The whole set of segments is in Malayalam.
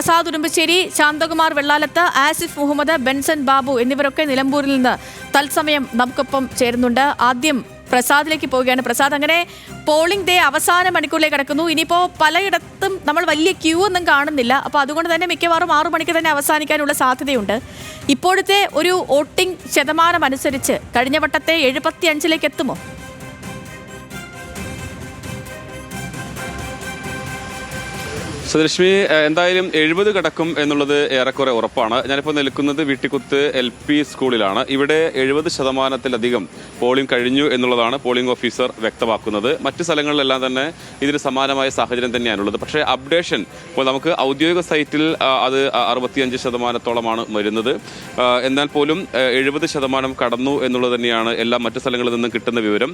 പ്രസാദ് ഉടുമ്പശ്ശേരി, ശാന്തകുമാർ വെള്ളാലത്ത്, ആസിഫ് മുഹമ്മദ്, ബെൻസൺ ബാബു എന്നിവരൊക്കെ നിലമ്പൂരിൽ നിന്ന് തത്സമയം നമുക്കൊപ്പം ചേരുന്നുണ്ട്. ആദ്യം പ്രസാദിലേക്ക് പോവുകയാണ്. പ്രസാദ്, അങ്ങനെ പോളിംഗ് ഡേ അവസാന മണിക്കൂറിലേക്ക് കടക്കുന്നു. ഇനിയിപ്പോൾ പലയിടത്തും നമ്മൾ വലിയ ക്യൂ ഒന്നും കാണുന്നില്ല. അപ്പോൾ അതുകൊണ്ട് തന്നെ മിക്കവാറും 6 മണിക്ക് തന്നെ അവസാനിക്കാനുള്ള സാധ്യതയുണ്ട്. ഇപ്പോഴത്തെ ഒരു വോട്ടിംഗ് ശതമാനം അനുസരിച്ച് കഴിഞ്ഞ വട്ടത്തെ 75% എത്തുമോ? സുധലക്ഷ്മി, എന്തായാലും 70 കടക്കും എന്നുള്ളത് ഏറെക്കുറെ ഉറപ്പാണ്. ഞാനിപ്പോൾ നിൽക്കുന്നത് വീട്ടിക്കുത്ത് LP സ്കൂളിലാണ്. ഇവിടെ 70%-ലധികം പോളിംഗ് കഴിഞ്ഞു എന്നുള്ളതാണ് പോളിംഗ് ഓഫീസർ വ്യക്തമാക്കുന്നത്. മറ്റ് സ്ഥലങ്ങളിലെല്ലാം തന്നെ ഇതിന് സമാനമായ സാഹചര്യം തന്നെയാണുള്ളത്. പക്ഷേ അപ്ഡേഷൻ ഇപ്പോൾ നമുക്ക് ഔദ്യോഗിക സൈറ്റിൽ അത് 65%-ഓളമാണ് വരുന്നത്. എന്നാൽ പോലും 70% കടന്നു എന്നുള്ളത് തന്നെയാണ് എല്ലാ മറ്റു സ്ഥലങ്ങളിൽ നിന്നും കിട്ടുന്ന വിവരം.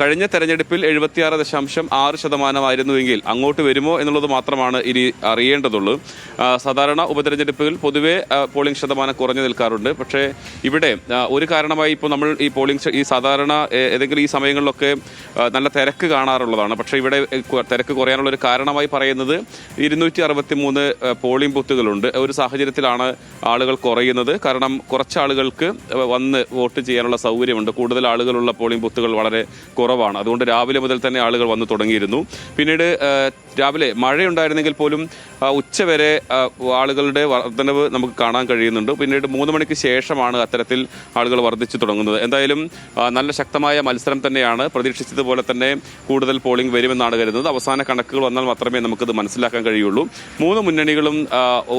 കഴിഞ്ഞ തെരഞ്ഞെടുപ്പിൽ 76.6% അങ്ങോട്ട് വരുമോ എന്നുള്ളത് മാത്രമാണ് ഇനി അറിയേണ്ടതുള്ളൂ. സാധാരണ ഉപതെരഞ്ഞെടുപ്പുകൾ പൊതുവെ പോളിംഗ് ശതമാനം കുറഞ്ഞു നിൽക്കാറുണ്ട്. പക്ഷേ ഇവിടെ ഒരു കാരണമായി ഇപ്പോൾ നമ്മൾ ഈ സാധാരണ ഏതെങ്കിലും ഈ സമയങ്ങളിലൊക്കെ നല്ല തിരക്ക് കാണാറുള്ളതാണ്. പക്ഷേ ഇവിടെ തിരക്ക് കുറയാനുള്ള ഒരു കാരണമായി പറയുന്നത് 263 പോളിംഗ് ബൂത്തുകളുണ്ട്. ഒരു സാഹചര്യത്തിലാണ് ആളുകൾ കുറയുന്നത്. കാരണം കുറച്ച് ആളുകൾക്ക് വന്ന് വോട്ട് ചെയ്യാനുള്ള സൗകര്യമുണ്ട്. കൂടുതൽ ആളുകളുള്ള പോളിംഗ് ബൂത്തുകൾ വളരെ കുറവാണ്. അതുകൊണ്ട് രാവിലെ മുതൽ തന്നെ ആളുകൾ വന്നു തുടങ്ങിയിരുന്നു. പിന്നീട് രാവിലെ മഴയുണ്ടായിരുന്നെങ്കിൽ പോലും ഉച്ചവരെ ആളുകളുടെ വർധനവ് നമുക്ക് കാണാൻ കഴിയുന്നുണ്ട്. പിന്നീട് 3 മണിക്ക് ശേഷമാണ് അത്തരത്തിൽ ആളുകൾ വർദ്ധിച്ചു തുടങ്ങുന്നത്. എന്തായാലും നല്ല ശക്തമായ മത്സരം തന്നെയാണ്. പ്രതീക്ഷിച്ചതുപോലെ തന്നെ കൂടുതൽ പോളിംഗ് വരുമെന്നാണ് കരുതുന്നത്. അവസാന കണക്കുകൾ വന്നാൽ മാത്രമേ നമുക്കത് മനസ്സിലാക്കാൻ കഴിയുള്ളൂ. 3 മുന്നണികളും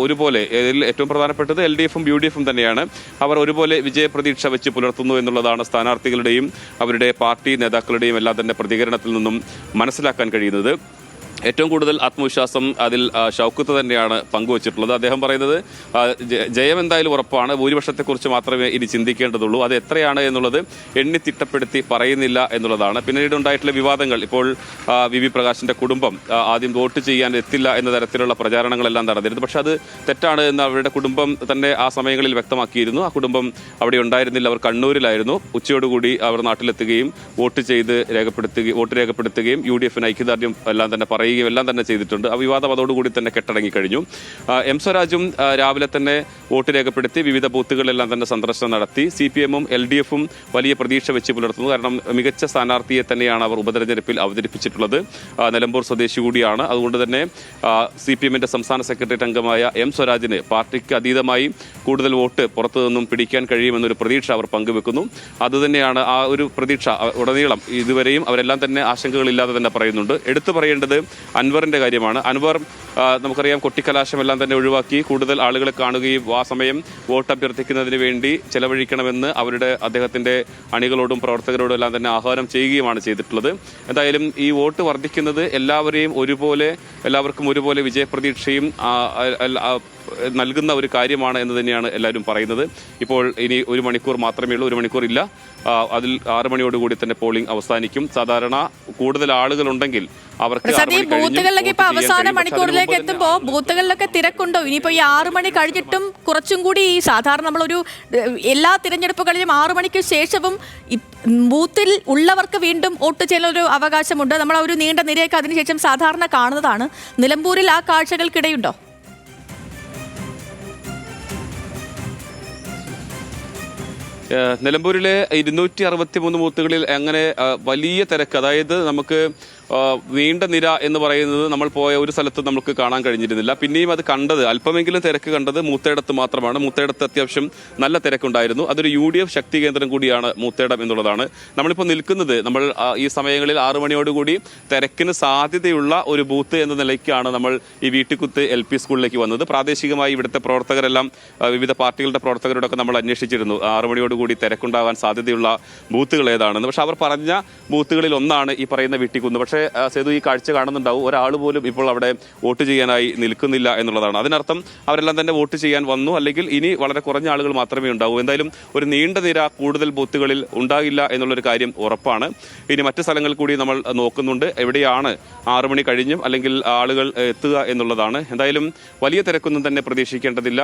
ഒരുപോലെ, ഇതിൽ ഏറ്റവും പ്രധാനപ്പെട്ടത് LDF-ഉം UDF-ഉം തന്നെയാണ്. അവർ ഒരുപോലെ വിജയപ്രതീക്ഷ വെച്ച് പുലർത്തുന്നു എന്നുള്ളതാണ് സ്ഥാനാർത്ഥികളുടെയും അവരുടെ പാർട്ടി നേതാക്കളുടെയും എല്ലാം തന്നെ പ്രതികരണത്തിൽ നിന്നും മനസ്സിലാക്കാൻ കഴിയുന്നത്. ഏറ്റവും കൂടുതൽ ആത്മവിശ്വാസം അതിൽ ഷൗക്കത്ത് തന്നെയാണ് പങ്കുവച്ചിട്ടുള്ളത്. അദ്ദേഹം പറയുന്നത് ജയം എന്തായാലും ഉറപ്പാണ്, ഭൂരിപക്ഷത്തെക്കുറിച്ച് മാത്രമേ ഇനി ചിന്തിക്കേണ്ടതുള്ളൂ. അത് എത്രയാണ് എന്നുള്ളത് എണ്ണിത്തിട്ടപ്പെടുത്തി പറയുന്നില്ല എന്നുള്ളതാണ്. പിന്നീട് ഉണ്ടായിട്ടുള്ള വിവാദങ്ങൾ, ഇപ്പോൾ VV പ്രകാശിന്റെ കുടുംബം ആദ്യം വോട്ട് ചെയ്യാൻ എത്തില്ല എന്ന തരത്തിലുള്ള പ്രചാരണങ്ങളെല്ലാം നടന്നിരുന്നു. പക്ഷെ അത് തെറ്റാണ് എന്ന് അവരുടെ കുടുംബം തന്നെ ആ സമയങ്ങളിൽ വ്യക്തമാക്കിയിരുന്നു. ആ കുടുംബം അവിടെ ഉണ്ടായിരുന്നില്ല, അവർ കണ്ണൂരിലായിരുന്നു. ഉച്ചയോടുകൂടി അവർ നാട്ടിലെത്തുകയും വോട്ട് രേഖപ്പെടുത്തുകയും UDF-ന് ഐക്യദാർഢ്യം എല്ലാം തന്നെ എല്ലാം തന്നെ ചെയ്തിട്ടുണ്ട്. ആ വിവാദം അതോടുകൂടി തന്നെ കെട്ടടങ്ങിക്കഴിഞ്ഞു. M സ്വരാജും രാവിലെ തന്നെ വോട്ട് രേഖപ്പെടുത്തി വിവിധ ബൂത്തുകളിലെല്ലാം തന്നെ സന്ദർശനം നടത്തി. CPM-ഉം LDF-ഉം വലിയ പ്രതീക്ഷ വെച്ച് പുലർത്തുന്നു. കാരണം മികച്ച സ്ഥാനാർത്ഥിയെ തന്നെയാണ് അവർ ഉപതെരഞ്ഞെടുപ്പിൽ അവതരിപ്പിച്ചിട്ടുള്ളത്. നിലമ്പൂർ സ്വദേശി കൂടിയാണ്. അതുകൊണ്ട് തന്നെ CPM-ന്റെ സംസ്ഥാന സെക്രട്ടേറിയറ്റ് അംഗമായ M സ്വരാജിന് പാർട്ടിക്ക് അതീതമായി കൂടുതൽ വോട്ട് പുറത്തു നിന്നും പിടിക്കാൻ കഴിയുമെന്നൊരു പ്രതീക്ഷ അവർ പങ്കുവെക്കുന്നു. അതുതന്നെയാണ് ആ ഒരു പ്രതീക്ഷ ഉടനീളം ഇതുവരെയും അവരെല്ലാം തന്നെ ആശങ്കകളില്ലാതെ തന്നെ പറയുന്നുണ്ട്. എടുത്തു പറയേണ്ടത് അൻവറിന്റെ കാര്യമാണ്. അൻവർ നമുക്കറിയാം കൊട്ടിക്കലാശമെല്ലാം തന്നെ ഒഴിവാക്കി കൂടുതൽ ആളുകളെ കാണുകയും ആ സമയം വോട്ട് അഭ്യർത്ഥിക്കുന്നതിന് വേണ്ടി ചെലവഴിക്കണമെന്ന് അദ്ദേഹത്തിന്റെ അണികളോടും പ്രവർത്തകരോടും എല്ലാം തന്നെ ആഹ്വാനം ചെയ്യുകയുമാണ് ചെയ്തിട്ടുള്ളത്. എന്തായാലും ഈ വോട്ട് വർദ്ധിക്കുന്നത് എല്ലാവർക്കും ഒരുപോലെ വിജയപ്രതീക്ഷയും നൽകുന്ന ഒരു കാര്യമാണ് എന്ന് തന്നെയാണ് എല്ലാവരും പറയുന്നത്. ഇപ്പോൾ ഇനി 1 മണിക്കൂർ മാത്രമേ ഉള്ളൂ, 1 മണിക്കൂർ ഇല്ല. അതിൽ 6 മണിയോടുകൂടി തന്നെ പോളിംഗ് അവസാനിക്കും. സാധാരണ കൂടുതൽ ആളുകളുണ്ടെങ്കിൽ അവർക്ക് ബൂത്തുകളിലേക്ക് ഇപ്പൊ അവസാന മണിക്കൂറിലേക്ക് എത്തുമ്പോൾ ബൂത്തുകളിലൊക്കെ തിരക്കുണ്ടോ? ഇനിയിപ്പോ ഈ 6 മണി കഴിഞ്ഞിട്ടും കുറച്ചും കൂടി സാധാരണ നമ്മളൊരു എല്ലാ തിരഞ്ഞെടുപ്പുകളിലും 6 മണിക്ക് ശേഷവും ബൂത്തിൽ ഉള്ളവർക്ക് വീണ്ടും വോട്ട് ചെയ്യാനൊരു അവകാശമുണ്ട്. നമ്മൾ ഒരു നീണ്ട നിരയൊക്കെ അതിനുശേഷം സാധാരണ കാണുന്നതാണ്. നിലമ്പൂരിൽ ആ കാഴ്ചകൾക്കിടയുണ്ടോ? നിലമ്പൂരിലെ 263 ബൂത്തുകളിൽ അങ്ങനെ വലിയ തിരക്ക്, അതായത് നമുക്ക് നീണ്ട നിര എന്ന് പറയുന്നത് നമ്മൾ പോയ ഒരു സ്ഥലത്ത് നമുക്ക് കാണാൻ കഴിഞ്ഞിരുന്നില്ല. പിന്നെയും അത് അല്പമെങ്കിലും തിരക്ക് കണ്ടത് മൂത്തേടത്ത് മാത്രമാണ്. മൂത്തേടത്ത് അത്യാവശ്യം നല്ല തിരക്കുണ്ടായിരുന്നു. അതൊരു UDF ശക്തി കേന്ദ്രം കൂടിയാണ് മൂത്തേടം എന്നുള്ളതാണ്. നമ്മളിപ്പോൾ നിൽക്കുന്നത് ഈ സമയങ്ങളിൽ 6 മണിയോടുകൂടി തിരക്കിന് സാധ്യതയുള്ള ഒരു ബൂത്ത് എന്ന നിലയ്ക്കാണ് നമ്മൾ ഈ വീട്ടിക്കുത്ത് LP സ്കൂളിലേക്ക് വന്നത്. പ്രാദേശികമായി ഇവിടുത്തെ പ്രവർത്തകരെല്ലാം വിവിധ പാർട്ടികളുടെ പ്രവർത്തകരോടൊക്കെ നമ്മൾ അന്വേഷിച്ചിരുന്നു 6 മണിയോടുകൂടി തിരക്കുണ്ടാകാൻ സാധ്യതയുള്ള ബൂത്തുകൾ ഏതാണെന്ന്. പക്ഷെ അവർ പറഞ്ഞ ബൂത്തുകളിൽ ഒന്നാണ് ഈ പറയുന്ന വീട്ടിക്കുന്ന്. പക്ഷേ സേതു ഈ കാഴ്ച കാണുന്നുണ്ടാവും, ഒരാൾ പോലും ഇപ്പോൾ അവിടെ വോട്ട് ചെയ്യാനായി നിൽക്കുന്നില്ല എന്നുള്ളതാണ്. അതിനർത്ഥം അവരെല്ലാം തന്നെ വോട്ട് ചെയ്യാൻ വന്നു, അല്ലെങ്കിൽ ഇനി വളരെ കുറഞ്ഞ ആളുകൾ മാത്രമേ ഉണ്ടാവൂ. എന്തായാലും ഒരു നീണ്ട നിര കൂടുതൽ ബൂത്തുകളിൽ ഉണ്ടാകില്ല എന്നുള്ളൊരു കാര്യം ഉറപ്പാണ്. ഇനി മറ്റ് സ്ഥലങ്ങളിൽ കൂടി നമ്മൾ നോക്കുന്നുണ്ട്, എവിടെയാണ് 6 മണി കഴിഞ്ഞും അല്ലെങ്കിൽ ആളുകൾ എത്തുക എന്നുള്ളതാണ്. എന്തായാലും വലിയ തിരക്കൊന്നും തന്നെ പ്രതീക്ഷിക്കേണ്ടതില്ല.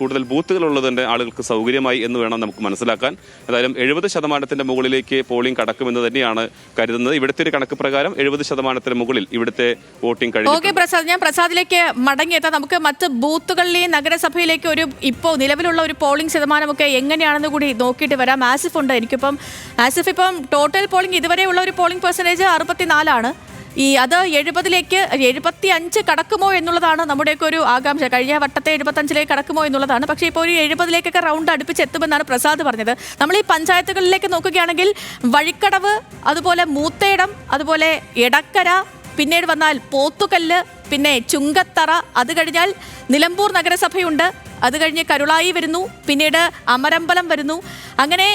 കൂടുതൽ ബൂത്തുകൾ ഉള്ളത് തന്നെ ആളുകൾക്ക് സൗകര്യമായി എന്ന് വേണം നമുക്ക് നമുക്ക് മനസ്സിലാക്കാൻ. ഏതായാലും 70% മുകളിലേക്ക് പോളിംഗ് കടക്കുമെന്ന് തന്നെയാണ് കരുതുന്നത്. ഇവിടുത്തെ ഒരു കണക്ക് പ്രകാരം 70% മുകളിൽ ഇവിടുത്തെ വോട്ടിംഗ് കഴിഞ്ഞു. ഓക്കെ പ്രസാദ്, ഞാൻ പ്രസാദിലേക്ക് മടങ്ങിയെത്താം. നമുക്ക് മറ്റ് ബൂത്തുകളിലെയും നഗരസഭയിലേക്ക് ഇപ്പോൾ നിലവിലുള്ള ഒരു പോളിംഗ് ശതമാനമൊക്കെ എങ്ങനെയാണെന്ന് കൂടി നോക്കിയിട്ട് വരാം. ആസിഫ് ഉണ്ട് എനിക്കിപ്പം. ആസിഫ്, ഇപ്പം ടോട്ടൽ പോളിംഗ് ഇതുവരെയുള്ള ഒരു പോളിംഗ് പെർസെൻറ്റേജ് 64ആണ്. അത് 75 കടക്കുമോ എന്നുള്ളതാണ് നമ്മുടെയൊക്കെ ഒരു ആകാംക്ഷ. കഴിഞ്ഞ വട്ടത്തെ 75 കടക്കുമോ എന്നുള്ളതാണ്. പക്ഷേ ഇപ്പോൾ ഒരു 70 റൗണ്ട് അടുപ്പിച്ചെത്തുമെന്നാണ് പ്രസാദ് പറഞ്ഞത്. നമ്മൾ ഈ പഞ്ചായത്തുകളിലേക്ക് നോക്കുകയാണെങ്കിൽ വഴിക്കടവ്, അതുപോലെ മൂത്തേടം, അതുപോലെ എടക്കര, പിന്നീട് വന്നാൽ പോത്തുകല്ല്, പിന്നെ ചുങ്കത്തറ, അത് കഴിഞ്ഞാൽ നിലമ്പൂർ നഗരസഭയുണ്ട്, അത് കഴിഞ്ഞ് കരുളായി വരുന്നു, പിന്നീട് അമരമ്പലം വരുന്നു. അങ്ങനെ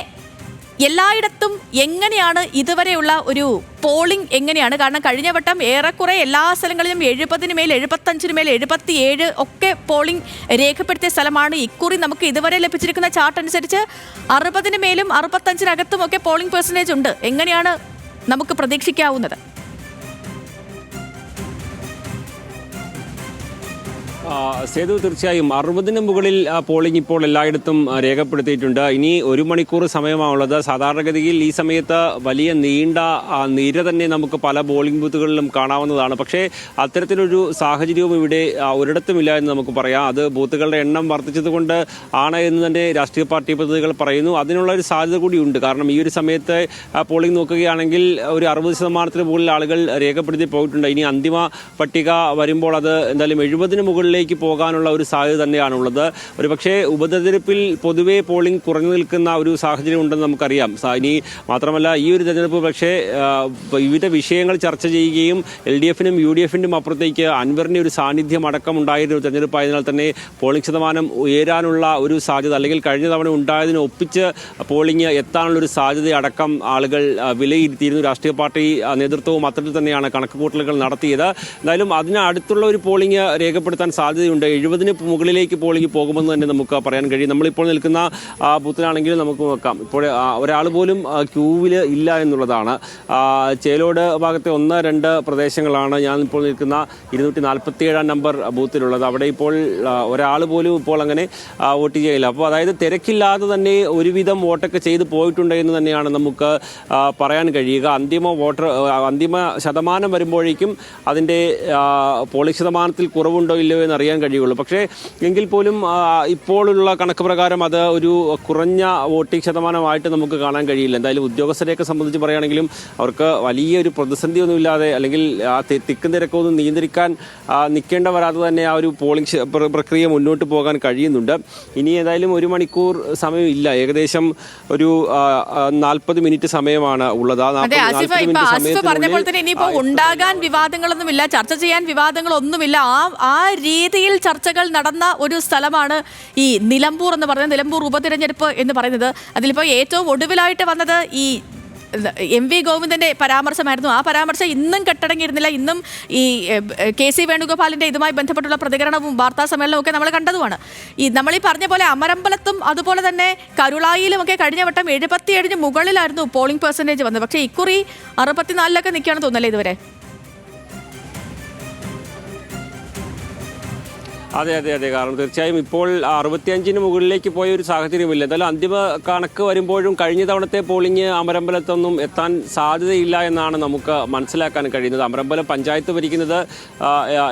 എല്ലായിടത്തും എങ്ങനെയാണ് ഇതുവരെയുള്ള ഒരു പോളിംഗ് എങ്ങനെയാണ്? കാരണം കഴിഞ്ഞ വട്ടം ഏറെക്കുറെ എല്ലാ സ്ഥലങ്ങളിലും 70-ന് മേൽ, 75-ന് മേൽ, 77 ഒക്കെ പോളിംഗ് രേഖപ്പെടുത്തിയ സ്ഥലമാണ്. ഇക്കുറി നമുക്ക് ഇതുവരെ ലഭിച്ചിരിക്കുന്ന ചാർട്ട് അനുസരിച്ച് 60-ന് മേലും 65-നകത്തും ഒക്കെ പോളിംഗ് പെർസെൻറ്റേജ് ഉണ്ട്. എങ്ങനെയാണ് നമുക്ക് പ്രതീക്ഷിക്കാവുന്നത്? സേതു, തീർച്ചയായും 60-ന് മുകളിൽ പോളിംഗ് ഇപ്പോൾ എല്ലായിടത്തും രേഖപ്പെടുത്തിയിട്ടുണ്ട്. ഇനി 1 മണിക്കൂർ സമയമാണുള്ളത്. സാധാരണഗതിയിൽ ഈ സമയത്ത് വലിയ നീണ്ട നിര തന്നെ നമുക്ക് പല പോളിംഗ് ബൂത്തുകളിലും കാണാവുന്നതാണ്. പക്ഷേ അത്തരത്തിലൊരു സാഹചര്യവും ഇവിടെ ഒരിടത്തുമില്ല എന്ന് നമുക്ക് പറയാം. അത് ബൂത്തുകളുടെ എണ്ണം വർദ്ധിച്ചതുകൊണ്ട് ആണ് എന്ന് തന്നെ രാഷ്ട്രീയ പാർട്ടി പ്രതിനിധികൾ പറയുന്നു. അതിനുള്ള ഒരു സാധ്യത കൂടിയുണ്ട്. കാരണം ഈ ഒരു സമയത്ത് പോളിംഗ് നോക്കുകയാണെങ്കിൽ ഒരു 60% മുകളിൽ ആളുകൾ രേഖപ്പെടുത്തി പോയിട്ടുണ്ട്. ഇനി അന്തിമ പട്ടിക വരുമ്പോൾ അത് എന്തായാലും 70-ന് മുകളിലേക്ക് പോകാനുള്ള ഒരു സാധ്യത തന്നെയാണുള്ളത്. ഒരുപക്ഷെ ഉപതെരഞ്ഞെടുപ്പിൽ പൊതുവെ പോളിംഗ് കുറഞ്ഞു നിൽക്കുന്ന ഒരു സാഹചര്യം ഉണ്ടെന്ന് നമുക്കറിയാം. ഇനി മാത്രമല്ല, ഈ ഒരു തെരഞ്ഞെടുപ്പ് പക്ഷേ വിവിധ വിഷയങ്ങൾ ചർച്ച ചെയ്യുകയും LDF-നും UDF-നും അപ്പുറത്തേക്ക് അൻവറിൻ്റെ ഒരു സാന്നിധ്യം അടക്കം ഉണ്ടായിരുന്ന ഒരു തെരഞ്ഞെടുപ്പായതിനാൽ തന്നെ പോളിംഗ് ശതമാനം ഉയരാനുള്ള ഒരു സാധ്യത, അല്ലെങ്കിൽ കഴിഞ്ഞ തവണ ഉണ്ടായതിന് ഒപ്പിച്ച് പോളിംഗ് എത്താനുള്ള ഒരു സാധ്യത അടക്കം ആളുകൾ വിലയിരുത്തിയിരുന്നു. രാഷ്ട്രീയ പാർട്ടി നേതൃത്വവും അത്തരത്തിൽ തന്നെയാണ് കണക്കുകൂട്ടലുകൾ നടത്തിയത്. എന്തായാലും അതിന് അടുത്തുള്ള ഒരു പോളിംഗ് രേഖപ്പെടുത്താൻ സാധ്യതയുണ്ട്. 70-ന് മുകളിലേക്ക് പോളിംഗ് പോകുമെന്ന് തന്നെ നമുക്ക് പറയാൻ കഴിയും. നമ്മളിപ്പോൾ നിൽക്കുന്ന ബൂത്തിലാണെങ്കിലും നമുക്ക് നോക്കാം, ഇപ്പോൾ ഒരാൾ പോലും ക്യൂവിൽ ഇല്ല എന്നുള്ളതാണ്. ചേലോട് ഭാഗത്തെ 1-2 പ്രദേശങ്ങളാണ് ഞാൻ ഇപ്പോൾ നിൽക്കുന്ന 247 നമ്പർ ബൂത്തിലുള്ളത്. അവിടെ ഇപ്പോൾ ഒരാൾ പോലും ഇപ്പോൾ അങ്ങനെ വോട്ട് ചെയ്യില്ല. അപ്പോൾ അതായത് തിരക്കില്ലാതെ തന്നെ ഒരുവിധം വോട്ടൊക്കെ ചെയ്ത് പോയിട്ടുണ്ട് എന്ന് തന്നെയാണ് നമുക്ക് പറയാൻ കഴിയുക. അന്തിമ ശതമാനം വരുമ്പോഴേക്കും അതിൻ്റെ പോളിംഗ് ശതമാനത്തിൽ കുറവുണ്ടോ ഇല്ലയോ എന്നറിയാൻ കഴിയുള്ളൂ. പക്ഷേ എങ്കിൽ പോലും ഇപ്പോഴുള്ള കണക്ക് പ്രകാരം അത് ഒരു കുറഞ്ഞ വോട്ടിംഗ് ശതമാനമായിട്ട് നമുക്ക് കാണാൻ കഴിയില്ല. എന്തായാലും ഉദ്യോഗസ്ഥരെയൊക്കെ സംബന്ധിച്ച് പറയുകയാണെങ്കിലും അവർക്ക് വലിയൊരു പ്രതിസന്ധിയൊന്നുമില്ലാതെ, അല്ലെങ്കിൽ തിക്കും തിരക്കൊന്നും നിയന്ത്രിക്കാൻ നിൽക്കേണ്ട വരാതെ തന്നെ ആ ഒരു പോളിംഗ് പ്രക്രിയ മുന്നോട്ട് പോകാൻ കഴിയുന്നുണ്ട്. ഇനി ഏതായാലും 1 മണിക്കൂർ സമയം ഇല്ല, ഏകദേശം ഒരു 40 മിനിറ്റ് സമയമാണ് ഉള്ളത്. പറഞ്ഞപ്പോൾ തന്നെ ഇനിയിപ്പോ ഉണ്ടാകാൻ വിവാദങ്ങളൊന്നുമില്ല, ചർച്ച ചെയ്യാൻ വിവാദങ്ങളൊന്നുമില്ല. ആ രീതിയിൽ ചർച്ചകൾ നടന്ന ഒരു സ്ഥലമാണ് ഈ നിലമ്പൂർ എന്ന് പറയുന്നത്, നിലമ്പൂർ ഉപതിരഞ്ഞെടുപ്പ് എന്ന് പറയുന്നത്. അതിലിപ്പോൾ ഏറ്റവും ഒടുവിലായിട്ട് വന്നത് ഈ MV ഗോവിന്ദന്റെ പരാമർശമായിരുന്നു. ആ പരാമർശം ഇന്നും കെട്ടടങ്ങിയിരുന്നില്ല. ഇന്നും ഈ KC വേണുഗോപാലിന്റെ ഇതുമായി ബന്ധപ്പെട്ടുള്ള പ്രതികരണവും വാർത്താ സമ്മേളനവും ഒക്കെ നമ്മൾ കണ്ടതുമാണ്. നമ്മളീ പറഞ്ഞ പോലെ അമരമ്പലത്തും അതുപോലെ തന്നെ കരുളായിലും ഒക്കെ കഴിഞ്ഞ വട്ടം 77-ന് മുകളിലായിരുന്നു പോളിംഗ് പെർസെൻറ്റേജ് വന്നത്. പക്ഷേ ഇക്കുറി 64-ലൊക്കെ നിൽക്കുകയാണെന്ന് തോന്നല്ലേ ഇതുവരെ? അതെ, കാരണം തീർച്ചയായും ഇപ്പോൾ 65-ന് മുകളിലേക്ക് പോയ ഒരു സാഹചര്യമില്ല. എന്തായാലും അന്തിമ കണക്ക് വരുമ്പോഴും കഴിഞ്ഞ തവണത്തെ പോളിംഗ് അമരമ്പലത്തൊന്നും എത്താൻ സാധ്യതയില്ല എന്നാണ് നമുക്ക് മനസ്സിലാക്കാൻ കഴിയുന്നത്. അമരമ്പലം പഞ്ചായത്ത് ഭരിക്കുന്നത്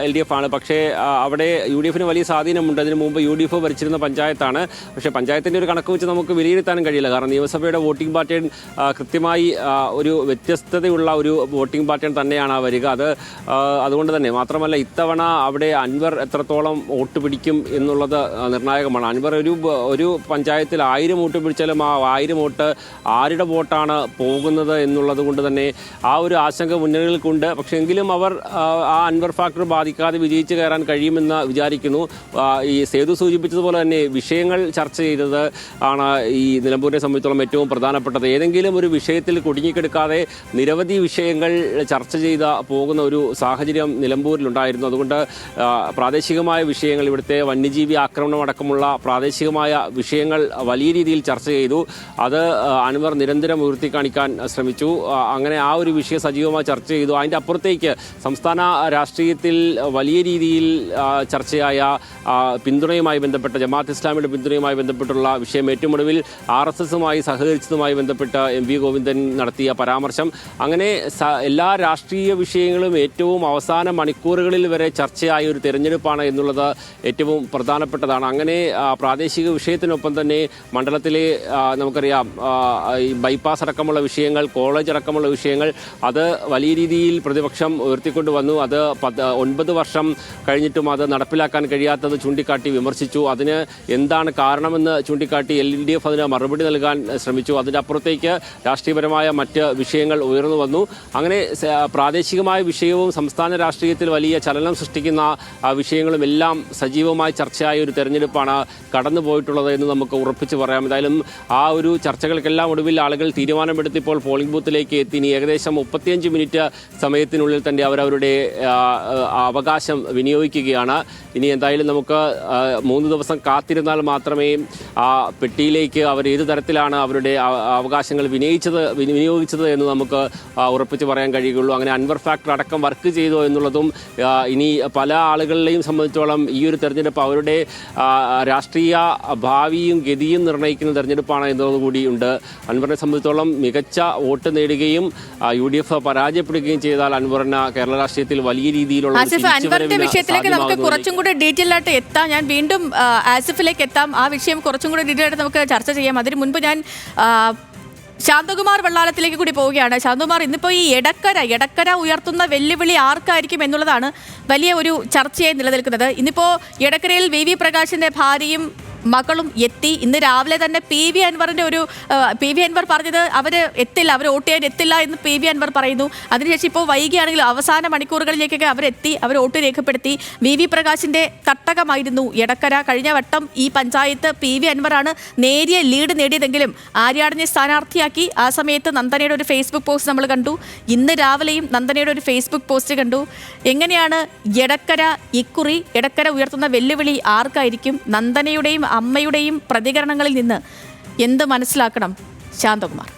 LDF ആണ്. പക്ഷേ അവിടെ UDF-ന് വലിയ സ്വാധീനമുണ്ട്. അതിന് മുമ്പ് UDF ഭരിച്ചിരുന്ന പഞ്ചായത്താണ്. പക്ഷേ പഞ്ചായത്തിൻ്റെ ഒരു കണക്ക് വെച്ച് നമുക്ക് വിലയിരുത്താനും കഴിയില്ല. കാരണം നിയമസഭയുടെ വോട്ടിംഗ് പാറ്റേൺ കൃത്യമായി ഒരു വ്യത്യസ്തതയുള്ള ഒരു വോട്ടിംഗ് പാറ്റേൺ തന്നെയാണ് വരിക. അതുകൊണ്ട് തന്നെ മാത്രമല്ല, ഇത്തവണ അവിടെ അൻവർ എത്രത്തോളം വോട്ട് പിടിക്കും എന്നുള്ളത് നിർണായകമാണ്. അൻവർ ഒരു പഞ്ചായത്തിൽ 1000 വോട്ട് പിടിച്ചാലും ആ 1000 വോട്ട് ആരുടെ വോട്ടാണ് പോകുന്നത് എന്നുള്ളത് കൊണ്ട് തന്നെ ആ ഒരു ആശങ്ക മുന്നണികൾക്കുണ്ട്. പക്ഷേ എങ്കിലും അവർ ആ അൻവർ ഫാക്ടർ ബാധിക്കാതെ വിജയിച്ച് കയറാൻ കഴിയുമെന്ന് വിചാരിക്കുന്നു. ഈ സേതു സൂചിപ്പിച്ചതുപോലെ തന്നെ വിഷയങ്ങൾ ചർച്ച ചെയ്തത് ആണ് ഈ നിലമ്പൂരിനെ സംബന്ധിച്ചോളം ഏറ്റവും പ്രധാനപ്പെട്ടത്. ഏതെങ്കിലും ഒരു വിഷയത്തിൽ കുടുങ്ങിക്കെടുക്കാതെ നിരവധി വിഷയങ്ങൾ ചർച്ച ചെയ്ത് പോകുന്ന ഒരു സാഹചര്യം നിലമ്പൂരിലുണ്ടായിരുന്നു. അതുകൊണ്ട് പ്രാദേശികമായ വിഷയങ്ങൾ, ഇവിടുത്തെ വന്യജീവി ആക്രമണം അടക്കമുള്ള പ്രാദേശികമായ വിഷയങ്ങൾ വലിയ രീതിയിൽ ചർച്ച ചെയ്തു. അത് അൻവർ നിരന്തരം ഉയർത്തി കാണിക്കാൻ ശ്രമിച്ചു. അങ്ങനെ ആ ഒരു വിഷയം സജീവമായി ചർച്ച ചെയ്തു. അതിൻ്റെ അപ്പുറത്തേക്ക് സംസ്ഥാന രാഷ്ട്രീയത്തിൽ വലിയ രീതിയിൽ ചർച്ചയായ പിന്തുണയുമായി ബന്ധപ്പെട്ട ജമാഅത്ത് ഇസ്ലാമിയുടെ പിന്തുണയുമായി ബന്ധപ്പെട്ടുള്ള വിഷയം, ഏറ്റവും ഒടുവിൽ RSSുമായി സഹകരിച്ചതുമായി ബന്ധപ്പെട്ട് MV ഗോവിന്ദൻ നടത്തിയ പരാമർശം, അങ്ങനെ എല്ലാ രാഷ്ട്രീയ വിഷയങ്ങളും ഏറ്റവും അവസാന മണിക്കൂറുകളിൽ വരെ ചർച്ചയായ ഒരു തെരഞ്ഞെടുപ്പാണ് എന്നുള്ളത് ഏറ്റവും പ്രധാനപ്പെട്ടതാണ്. അങ്ങനെ പ്രാദേശിക വിഷയത്തിനൊപ്പം തന്നെ മണ്ഡലത്തിലെ നമുക്കറിയാം ഈ ബൈപ്പാസ് അടക്കമുള്ള വിഷയങ്ങൾ, കോളേജ് അടക്കമുള്ള വിഷയങ്ങൾ, അത് വലിയ രീതിയിൽ പ്രതിപക്ഷം ഉയർത്തിക്കൊണ്ട് വന്നു. അത് 9 വർഷം കഴിഞ്ഞിട്ടും അത് നടപ്പിലാക്കാൻ കഴിയാത്തത് ചൂണ്ടിക്കാട്ടി വിമർശിച്ചു. അതിന് എന്താണ് കാരണമെന്ന് ചൂണ്ടിക്കാട്ടി LDF അതിന് മറുപടി നൽകാൻ ശ്രമിച്ചു. അതിൻ്റെ അപ്പുറത്തേക്ക് രാഷ്ട്രീയപരമായ മറ്റ് വിഷയങ്ങൾ ഉയർന്നു വന്നു. അങ്ങനെ പ്രാദേശികമായ വിഷയവും സംസ്ഥാന രാഷ്ട്രീയത്തിൽ വലിയ ചലനം സൃഷ്ടിക്കുന്ന വിഷയങ്ങളും എല്ലാം സജീവമായി ചർച്ചയായ ഒരു തെരഞ്ഞെടുപ്പാണ് കടന്നുപോയിട്ടുള്ളത് എന്ന് നമുക്ക് ഉറപ്പിച്ച് പറയാം. എന്തായാലും ആ ഒരു ചർച്ചകൾക്കെല്ലാം ഒടുവിൽ ആളുകൾ തീരുമാനമെടുത്തിപ്പോൾ പോളിംഗ് ബൂത്തിലേക്ക് എത്തി. ഇനി ഏകദേശം 35 മിനിറ്റ് സമയത്തിനുള്ളിൽ തന്നെ അവരവരുടെ അവകാശം വിനിയോഗിക്കുകയാണ്. ഇനി എന്തായാലും നമുക്ക് 3 ദിവസം കാത്തിരുന്നാൽ മാത്രമേ ആ പെട്ടിയിലേക്ക് അവർ ഏത് തരത്തിലാണ് അവരുടെ അവകാശങ്ങൾ വിനിയോഗിച്ചത് എന്ന് നമുക്ക് ഉറപ്പിച്ച് പറയാൻ കഴിയുകയുള്ളൂ. അങ്ങനെ അൻവർ ഫാക്ടർ അടക്കം വർക്ക് ചെയ്തോ എന്നുള്ളതും ഇനി പല ആളുകളെയും സംബന്ധിച്ചോളം ഈ ഒരു തെരഞ്ഞെടുപ്പ് അവരുടെ രാഷ്ട്രീയ ഭാവിയും ഗതിയും നിർണ്ണയിക്കുന്ന തെരഞ്ഞെടുപ്പാണ് എന്നതുകൂടി ഉണ്ട്. അൻവറിനെ സംബന്ധിച്ചോളം മികച്ച വോട്ട് നേടുകയും UDF പരാജയപ്പെടുകയും ചെയ്താൽ അൻവറിന് കേരള രാഷ്ട്രീയത്തിൽ വലിയ രീതിയിലുള്ള അൻവറിന്റെ വിഷയത്തിലേക്ക് നമുക്ക് കുറച്ചും കൂടി ഡീറ്റെയിൽ ആയിട്ട് എത്താം. ഞാൻ വീണ്ടും ആസിഫിലേക്ക് എത്താം. ആ വിഷയം കുറച്ചും കൂടി ഡീറ്റെയിൽ ആയിട്ട് നമുക്ക് ചർച്ച ചെയ്യാം. അതിന് മുൻപ് ഞാൻ ശാന്തകുമാർ വെള്ളാലത്തിലേക്ക് കൂടി പോവുകയാണ്. ശാന്തകുമാർ, ഇന്നിപ്പോൾ ഈ എടക്കര ഉയർത്തുന്ന വെല്ലുവിളി ആർക്കായിരിക്കും എന്നുള്ളതാണ് വലിയ ഒരു ചർച്ചയായി നിലനിൽക്കുന്നത്. ഇന്നിപ്പോൾ എടക്കരയിൽ VV പ്രകാശിന്റെ ഭാര്യയും മകളും എത്തി. ഇന്ന് രാവിലെ തന്നെ PV അൻവർ പറഞ്ഞത് അവർ വോട്ട് ചെയ്യാൻ എത്തില്ല എന്ന് PV അൻവർ പറയുന്നു. അതിനുശേഷം ഇപ്പോൾ വൈകിയാണെങ്കിൽ അവസാന മണിക്കൂറുകളിലേക്കൊക്കെ അവരെത്തി, അവർ വോട്ട് രേഖപ്പെടുത്തി. VV പ്രകാശിന്റെ തട്ടകമായിരുന്നു എടക്കര. കഴിഞ്ഞ വട്ടം ഈ പഞ്ചായത്ത് PV അൻവറാണ് നേരിയ ലീഡ് നേടിയതെങ്കിലും ആര്യാടനെ സ്ഥാനാർത്ഥിയാക്കി. ആ സമയത്ത് നന്ദനയുടെ ഒരു ഫേസ്ബുക്ക് പോസ്റ്റ് നമ്മൾ കണ്ടു. ഇന്ന് രാവിലെയും നന്ദനയുടെ ഒരു ഫേസ്ബുക്ക് പോസ്റ്റ് കണ്ടു. എങ്ങനെയാണ് എടക്കര ഉയർത്തുന്ന വെല്ലുവിളി ആർക്കായിരിക്കും? നന്ദനയുടെയും അമ്മയുടെയും പ്രതികരണങ്ങളിൽ നിന്ന് എന്ത് മനസ്സിലാക്കണം ശാന്തകുമാർ?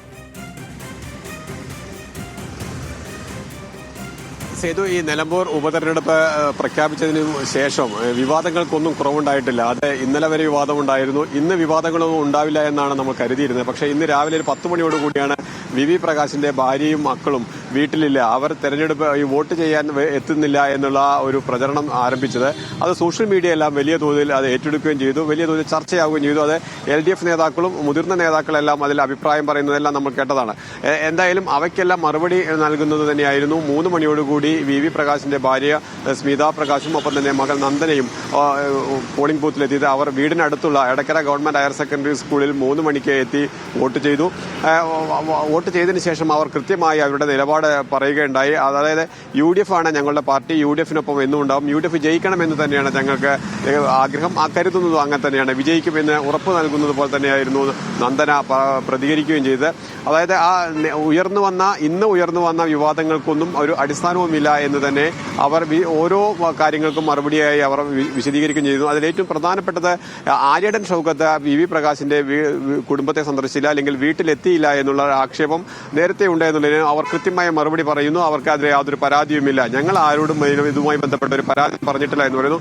സേതു, ഈ നിലമ്പൂർ ഉപതെരഞ്ഞെടുപ്പ് പ്രഖ്യാപിച്ചതിന് ശേഷം വിവാദങ്ങൾക്കൊന്നും കുറവുണ്ടായിട്ടില്ല. അത് ഇന്നലെ വരെ വിവാദമുണ്ടായിരുന്നു. ഇന്ന് വിവാദങ്ങളൊന്നും ഉണ്ടാവില്ല എന്നാണ് നമ്മൾ കരുതിയിരുന്നത്. പക്ഷേ ഇന്ന് രാവിലെ ഒരു 10 മണിയോടുകൂടിയാണ് VV പ്രകാശിന്റെ ഭാര്യയും മക്കളും വീട്ടിലില്ല, അവർ വോട്ട് ചെയ്യാൻ എത്തുന്നില്ല എന്നുള്ള ഒരു പ്രചരണം ആരംഭിച്ചത്. അത് സോഷ്യൽ മീഡിയ എല്ലാം വലിയ തോതിൽ അത് ഏറ്റെടുക്കുകയും ചെയ്തു, വലിയ തോതിൽ ചർച്ചയാവുകയും ചെയ്തു. അത് LDF നേതാക്കളും മുതിർന്ന നേതാക്കളെല്ലാം അതിൽ അഭിപ്രായം പറയുന്നതെല്ലാം നമ്മൾ കേട്ടതാണ്. എന്തായാലും അവയ്ക്കെല്ലാം മറുപടി നൽകുന്നത് തന്നെയായിരുന്നു 3 മണിയോടുകൂടി VV പ്രകാശിന്റെ ഭാര്യ സ്മിത പ്രകാശും ഒപ്പം തന്നെ മകൾ നന്ദനയും പോളിംഗ് ബൂത്തിലെത്തിയത്. അവർ വീടിനടുത്തുള്ള എടക്കര ഗവൺമെന്റ് ഹയർ സെക്കൻഡറി സ്കൂളിൽ 3 മണിക്ക് എത്തി വോട്ട് ചെയ്തു. വോട്ട് ചെയ്തതിന് ശേഷം അവർ കൃത്യമായി അവരുടെ നിലപാട് പറയുകയുണ്ടായി. അതായത് UDF ആണ് ഞങ്ങളുടെ പാർട്ടി, UDFനൊപ്പം എന്നും ഉണ്ടാവും, UDF ജയിക്കണമെന്ന് തന്നെയാണ് ഞങ്ങൾക്ക് ആഗ്രഹം, കരുതുന്നതും അങ്ങനെ തന്നെയാണ്, വിജയിക്കുമെന്ന് ഉറപ്പ് നൽകുന്നത് പോലെ തന്നെയായിരുന്നു നന്ദന പ്രതികരിക്കുകയും ചെയ്തത്. അതായത് ഇന്ന് ഉയർന്നു വന്ന വിവാദങ്ങൾക്കൊന്നും ഒരു അടിസ്ഥാനവുമില്ല എന്ന് തന്നെ അവർ ഓരോ കാര്യങ്ങൾക്കും മറുപടിയായി അവർ വിശദീകരിക്കുകയും ചെയ്തു. അതിലേറ്റവും പ്രധാനപ്പെട്ടത് ആര്യടൻ ഷൗക്കത്ത് VV പ്രകാശിന്റെ കുടുംബത്തെ സന്ദർശിച്ചില്ല, അല്ലെങ്കിൽ വീട്ടിലെത്തിയില്ല എന്നുള്ള ആക്ഷേപം നേരത്തെ ഉണ്ടായെന്നുള്ളതിന് അവർ കൃത്യമായ മറുപടി പറയുന്നു. അവർക്ക് അതിൽ യാതൊരു പരാതിയുമില്ല, ഞങ്ങൾ ആരോടും ഇതുമായി ബന്ധപ്പെട്ട ഒരു പരാതി പറഞ്ഞിട്ടില്ല എന്ന് പറയുന്നു.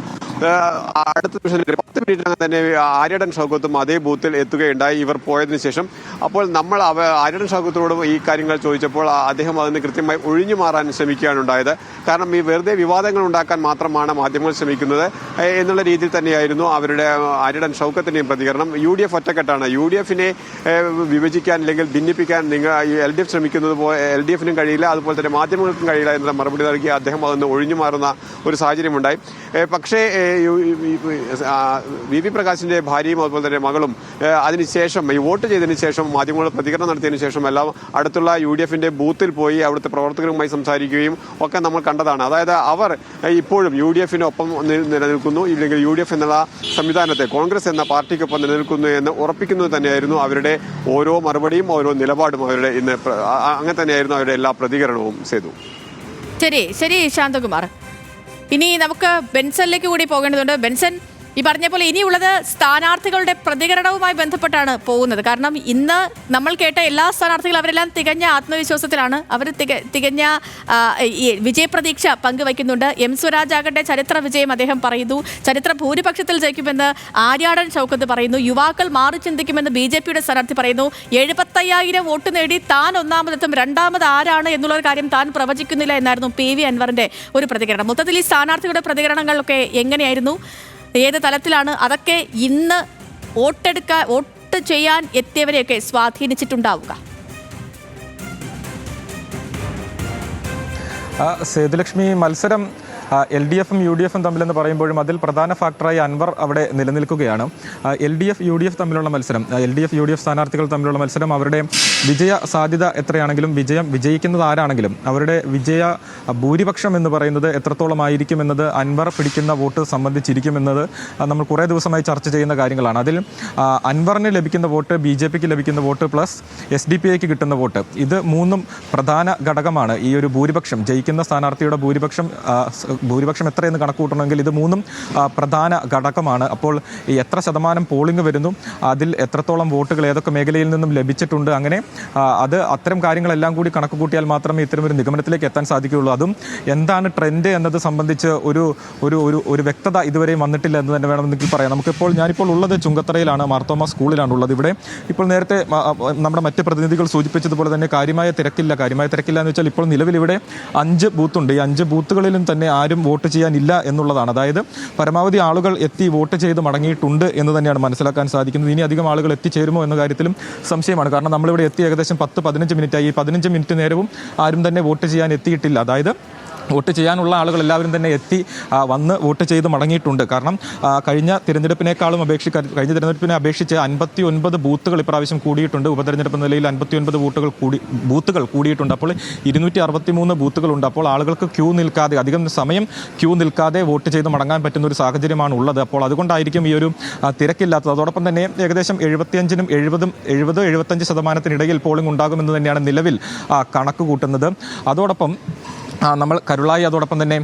അടുത്ത നിമിഷം 10 മിനിറ്റിനകം തന്നെ ആര്യടൻ ഷൗക്കത്തും അതേ ബൂത്തിൽ എത്തുകയുണ്ടായി ഇവർ പോയതിനു ശേഷം. അപ്പോൾ നമ്മൾ ആര്യടൻ ഷൗക്കത്തിനോടും ഈ കാര്യങ്ങൾ ചോദിച്ചപ്പോൾ അദ്ദേഹം അതിന് കൃത്യമായി ഒഴിഞ്ഞു മാറാൻ ശ്രമിക്കുകയാണ് ഉണ്ടായത്. കാരണം ഈ വെറുതെ വിവാദങ്ങൾ ഉണ്ടാക്കാൻ മാത്രമാണ് മാധ്യമങ്ങൾ ശ്രമിക്കുന്നത് എന്നുള്ള രീതിയിൽ തന്നെയായിരുന്നു അവരുടെ ആര്യടൻ ഷൗക്കത്തിന്റെയും പ്രതികരണം. UDF ഒറ്റക്കെട്ടാണ്, UDFനെ വിഭജിക്കാൻ അല്ലെങ്കിൽ ഭിന്നിപ്പിക്കാൻ LDF ശ്രമിക്കുന്നത് പോലെ LDFനും കഴിയില്ല, അതുപോലെ തന്നെ മാധ്യമങ്ങൾക്കും കഴിയില്ല എന്നുള്ള മറുപടി നൽകി അദ്ദേഹം അതിന് ഒഴിഞ്ഞു മാറുന്ന ഒരു സാഹചര്യമുണ്ടായി. പക്ഷേ VV പ്രകാശിന്റെ ഭാര്യയും അതുപോലെ തന്നെ മകളും അതിനുശേഷം ഈ വോട്ട് ചെയ്തതിനു ശേഷം മാധ്യമങ്ങൾ പ്രതികരണം നടത്തിയതിനു ശേഷം എല്ലാം അടുത്തുള്ള UDFന്റെ ബൂത്തിൽ പോയി അവിടുത്തെ പ്രവർത്തകരുമായി സംസാരിക്കുകയും ഒക്കെ നമ്മൾ കണ്ടതാണ്. അതായത് അവർ ഇപ്പോഴും UDFനൊപ്പം നിലനിൽക്കുന്നു, ഇല്ലെങ്കിൽ UDF എന്നുള്ള സംവിധാനത്തെ കോൺഗ്രസ് എന്ന പാർട്ടിക്കൊപ്പം നിലനിൽക്കുന്നു എന്ന് ഉറപ്പിക്കുന്നത് തന്നെയായിരുന്നു അവരുടെ ഓരോ മറുപടിയും ഓരോ നിലപാടും. അവരുടെ ഇന്ന് അങ്ങനെ തന്നെയായിരുന്നു അവരുടെ എല്ലാ പ്രതികരണവും. സേതു, ശരി ശാന്തകുമാർ. ഇനി നമുക്ക് ബെൻസണിലേക്ക് കൂടി പോകേണ്ടതുണ്ട്. ബെൻസൺ, ഈ പറഞ്ഞ പോലെ ഇനിയുള്ളത് സ്ഥാനാർത്ഥികളുടെ പ്രതികരണവുമായി ബന്ധപ്പെട്ടാണ് പോകുന്നത്. കാരണം ഇന്ന് നമ്മൾ കേട്ട എല്ലാ സ്ഥാനാർത്ഥികളും അവരെല്ലാം തികഞ്ഞ ആത്മവിശ്വാസത്തിലാണ്. അവർ തികഞ്ഞ വിജയപ്രതീക്ഷ പങ്കുവയ്ക്കുന്നുണ്ട്. എം സ്വരാജ് ആകട്ടെ ചരിത്ര വിജയം അദ്ദേഹം പറയുന്നു, ചരിത്ര ഭൂരിപക്ഷത്തിൽ ജയിക്കുമെന്ന് ആര്യാടൻ ഷൗക്കത്ത് പറയുന്നു, യുവാക്കൾ മാറി ചിന്തിക്കുമെന്ന് BJPയുടെ സ്ഥാനാർത്ഥി പറയുന്നു, 75,000 വോട്ട് നേടി താൻ ഒന്നാമതെത്തും, രണ്ടാമത് ആരാണ് എന്നുള്ള കാര്യം താൻ പ്രവചിക്കുന്നില്ല എന്നായിരുന്നു PV അൻവറിന്റെ ഒരു പ്രതികരണം. മൊത്തത്തിൽ ഈ സ്ഥാനാർത്ഥികളുടെ പ്രതികരണങ്ങളൊക്കെ എങ്ങനെയായിരുന്നു, ഏത് തലത്തിലാണ് അതൊക്കെ ഇന്ന് വോട്ട് ചെയ്യാൻ എത്തിയവരെയൊക്കെ സ്വാധീനിച്ചിട്ടുണ്ടാവുക? സേതുലക്ഷ്മി, മത്സരം LDFും UDFും തമ്മിലെന്ന് പറയുമ്പോഴും അതിൽ പ്രധാന ഫാക്ടറായി അൻവർ അവിടെ നിലനിൽക്കുകയാണ്. LDF UDF തമ്മിലുള്ള മത്സരം, LDF UDF സ്ഥാനാർത്ഥികൾ തമ്മിലുള്ള മത്സരം, അവരുടെ വിജയ സാധ്യത എത്രയാണെങ്കിലും വിജയിക്കുന്നത് ആരാണെങ്കിലും അവരുടെ വിജയ ഭൂരിപക്ഷം എന്ന് പറയുന്നത് എത്രത്തോളമായിരിക്കും എന്നത് അൻവർ പിടിക്കുന്ന വോട്ട് സംബന്ധിച്ചിരിക്കുമെന്നത് നമ്മൾ കുറേ ദിവസമായി ചർച്ച ചെയ്യുന്ന കാര്യങ്ങളാണ്. അതിൽ അൻവറിന് ലഭിക്കുന്ന വോട്ട്, BJPക്ക് ലഭിക്കുന്ന വോട്ട് പ്ലസ് SDPIക്ക് കിട്ടുന്ന വോട്ട്, ഇത് മൂന്നും പ്രധാന ഘടകമാണ് ഈ ഒരു ഭൂരിപക്ഷം. ജയിക്കുന്ന സ്ഥാനാർത്ഥിയുടെ ഭൂരിപക്ഷം എത്രയെന്ന് കണക്കുകൂട്ടണമെങ്കിൽ ഇത് മൂന്നും പ്രധാന ഘടകമാണ്. അപ്പോൾ എത്ര ശതമാനം പോളിംഗ് വരുന്നു, അതിൽ എത്രത്തോളം വോട്ടുകൾ ഏതൊക്കെ മേഖലയിൽ നിന്നും ലഭിച്ചിട്ടുണ്ട്, അങ്ങനെ അത്തരം കാര്യങ്ങളെല്ലാം കൂടി കണക്ക് കൂട്ടിയാൽ മാത്രമേ ഇത്തരമൊരു നിഗമനത്തിലേക്ക് എത്താൻ സാധിക്കുകയുള്ളൂ. അതും എന്താണ് ട്രെൻഡ് എന്നത് സംബന്ധിച്ച് ഒരു വ്യക്തത ഇതുവരെയും വന്നിട്ടില്ല എന്ന് തന്നെ വേണമെങ്കിൽ പറയാം. ഞാനിപ്പോൾ ഉള്ളത് ചുങ്കത്തറയിലാണ്, മാർത്തോമ സ്കൂളിലാണ് ഉള്ളത്. ഇവിടെ ഇപ്പോൾ നേരത്തെ നമ്മുടെ മറ്റ് പ്രതിനിധികൾ സൂചിപ്പിച്ചതുപോലെ തന്നെ കാര്യമായ തിരക്കില്ല എന്ന് വെച്ചാൽ ഇപ്പോൾ നിലവിൽ ഇവിടെ 5 ബൂത്തുണ്ട്. ഈ 5 ബൂത്തുകളിലും തന്നെ ആരും വോട്ട് ചെയ്യാനില്ല എന്നുള്ളതാണ്. അതായത് പരമാവധി ആളുകൾ എത്തി വോട്ട് ചെയ്ത് മടങ്ങിയിട്ടുണ്ട് എന്ന് തന്നെയാണ് മനസ്സിലാക്കാൻ സാധിക്കുന്നത്. ഇനി അധികം ആളുകൾ എത്തിച്ചേരുമോ എന്ന കാര്യത്തിലും സംശയമാണ്. കാരണം നമ്മളിവിടെ എത്തി ഏകദേശം 10-15 മിനിറ്റായി. ഈ 15 മിനിറ്റ് നേരവും ആരും തന്നെ വോട്ട് ചെയ്യാൻ എത്തിയിട്ടില്ല. അതായത് വോട്ട് ചെയ്യാനുള്ള ആളുകൾ എല്ലാവരും തന്നെ വന്ന് വോട്ട് ചെയ്ത് മടങ്ങിയിട്ടുണ്ട്. കാരണം കഴിഞ്ഞ തിരഞ്ഞെടുപ്പിനെ അപേക്ഷിച്ച് 59 ബൂത്തുകൾ ഇപ്രാവശ്യം കൂടിയിട്ടുണ്ട്. ഉപതെരഞ്ഞെടുപ്പ് നിലയിൽ 59 ബൂത്തുകൾ കൂടിയിട്ടുണ്ട്. അപ്പോൾ 263 ബൂത്തുകളുണ്ട്. അപ്പോൾ ആളുകൾക്ക് അധികം സമയം ക്യൂ നിൽക്കാതെ വോട്ട് ചെയ്ത് മടങ്ങാൻ പറ്റുന്ന ഒരു സാഹചര്യമാണ് ഉള്ളത്. അപ്പോൾ അതുകൊണ്ടായിരിക്കും ഈ ഒരു തിരക്കില്ലാത്തത്. അതോടൊപ്പം തന്നെ ഏകദേശം 75% പോളിംഗ് ഉണ്ടാകുമെന്ന് തന്നെയാണ് നിലവിൽ കണക്ക് കൂട്ടുന്നത്. അതോടൊപ്പം നമ്മൾ കരുളായി, അതോടൊപ്പം തന്നെ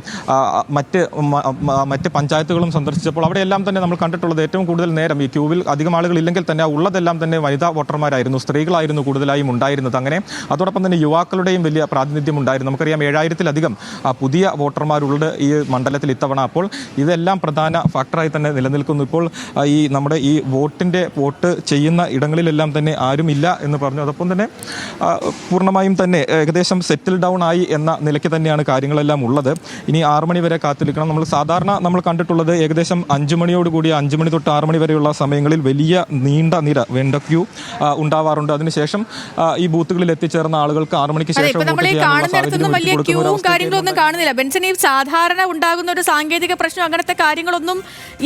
മറ്റ് പഞ്ചായത്തുകളും സന്ദർശിച്ചപ്പോൾ അവിടെയെല്ലാം തന്നെ നമ്മൾ കണ്ടിട്ടുള്ളത് ഏറ്റവും കൂടുതൽ നേരം ഈ ക്യൂവിൽ അധികം ആളുകൾ ഇല്ലെങ്കിൽ തന്നെ ഉള്ളതെല്ലാം തന്നെ വനിതാ വോട്ടർമാരായിരുന്നു, സ്ത്രീകളായിരുന്നു കൂടുതലായും ഉണ്ടായിരുന്നത്. അങ്ങനെ അതോടൊപ്പം തന്നെ യുവാക്കളുടെയും വലിയ പ്രാതിനിധ്യം ഉണ്ടായിരുന്നു. നമുക്കറിയാം 7000-ലധികം പുതിയ വോട്ടർമാരുള്ളത് ഈ മണ്ഡലത്തിൽ ഇത്തവണ. അപ്പോൾ ഇതെല്ലാം പ്രധാന ഫാക്ടറായി തന്നെ നിലനിൽക്കുന്നു. ഇപ്പോൾ നമ്മുടെ വോട്ട് ചെയ്യുന്ന ഇടങ്ങളിലെല്ലാം തന്നെ ആരുമില്ല എന്ന് പറഞ്ഞു. അതോടൊപ്പം തന്നെ പൂർണ്ണമായും തന്നെ ഏകദേശം സെറ്റിൽ ഡൗൺ ആയി എന്ന നിലയ്ക്ക് തന്നെയാണ് കാര്യങ്ങളെല്ലാം ഉള്ളത്. ഇനി 6 മണി വരെ കാത്തിരിക്കണം. നമ്മൾ കണ്ടിട്ടുള്ളത് ഏകദേശം 5 മണിയോടുകൂടി 5 മണി തൊട്ട് 6 മണി വരെയുള്ള സമയങ്ങളിൽ വലിയ നീണ്ട നിര ക്യൂ ഉണ്ടാവാറുണ്ട്. അതിനുശേഷം ഈ ബൂത്തുകളിൽ എത്തിച്ചേർന്ന ആളുകൾക്ക് 6 മണിക്ക് ശേഷം കാര്യങ്ങളൊന്നും കാണുന്നില്ല. ബെൻസൺ, ഈ സാധാരണ ഉണ്ടാകുന്ന ഒരു സാങ്കേതിക പ്രശ്നം അങ്ങനത്തെ കാര്യങ്ങളൊന്നും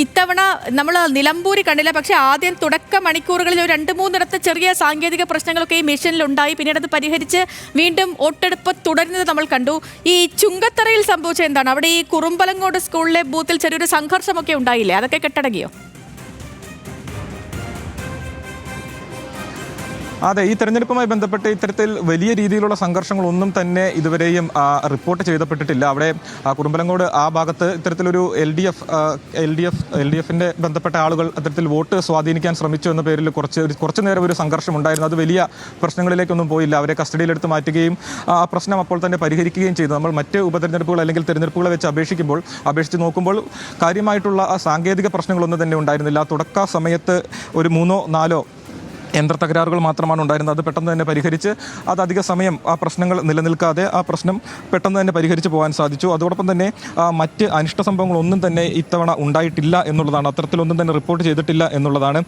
ഇത്തവണ നമ്മൾ നിലമ്പൂരി കണ്ടില്ല. പക്ഷേ ആദ്യം തുടക്ക മണിക്കൂറുകളിൽ 2-3 ചെറിയ സാങ്കേതിക പ്രശ്നങ്ങളൊക്കെ ഈ മെഷീനിൽ ഉണ്ടായി. പിന്നീട് അത് പരിഹരിച്ച് വീണ്ടും വോട്ടെടുപ്പ് തുടരുന്നത് നമ്മൾ കണ്ടു. ഈ ചുങ്കത്തറയിൽ സംഭവിച്ചത് എന്താണ്? അവിടെ ഈ കുറുമ്പലങ്ങോട് സ്കൂളിലെ ബൂത്തിൽ ചെറിയൊരു സംഘർഷമൊക്കെ ഉണ്ടായില്ലേ? അതൊക്കെ കെട്ടടങ്ങിയോ? അതെ, ഈ തെരഞ്ഞെടുപ്പുമായി ബന്ധപ്പെട്ട് ഇത്തരത്തിൽ വലിയ രീതിയിലുള്ള സംഘർഷങ്ങളൊന്നും തന്നെ ഇതുവരെയും റിപ്പോർട്ട് ചെയ്യപ്പെട്ടിട്ടില്ല. അവിടെ കുറുമ്പലങ്ങോട് ആ ഭാഗത്ത് ഇത്തരത്തിലൊരു LDFിൻ്റെ ബന്ധപ്പെട്ട ആളുകൾ അത്തരത്തിൽ വോട്ട് സ്വാധീനിക്കാൻ ശ്രമിച്ചു എന്ന പേരിൽ കുറച്ച് നേരം ഒരു സംഘർഷം ഉണ്ടായിരുന്നു. അത് വലിയ പ്രശ്നങ്ങളിലേക്കൊന്നും പോയില്ല. അവരെ കസ്റ്റഡിയിലെടുത്ത് മാറ്റുകയും ആ പ്രശ്നം അപ്പോൾ തന്നെ പരിഹരിക്കുകയും ചെയ്തു. നമ്മൾ മറ്റ് ഉപതെരഞ്ഞെടുപ്പുകൾ അല്ലെങ്കിൽ തെരഞ്ഞെടുപ്പുകളെ വെച്ച് അപേക്ഷിച്ച് നോക്കുമ്പോൾ കാര്യമായിട്ടുള്ള സാങ്കേതിക പ്രശ്നങ്ങളൊന്നും തന്നെ ഉണ്ടായിരുന്നില്ല. തുടക്ക സമയത്ത് ഒരു 3-4 യന്ത്ര തകരാറുകൾ മാത്രമാണ് ഉണ്ടായിരുന്നത്. അത് പെട്ടെന്ന് തന്നെ പരിഹരിച്ച് അധിക സമയം ആ പ്രശ്നങ്ങൾ നിലനിൽക്കാതെ ആ പ്രശ്നം പെട്ടെന്ന് തന്നെ പരിഹരിച്ച് പോകാൻ സാധിച്ചു. അതോടൊപ്പം തന്നെ മറ്റ് അനിഷ്ട സംഭവങ്ങളൊന്നും തന്നെ ഇത്തവണ ഉണ്ടായിട്ടില്ല എന്നുള്ളതാണ്. അത്തരത്തിലൊന്നും തന്നെ റിപ്പോർട്ട് ചെയ്തിട്ടില്ല എന്നുള്ളതാണ്.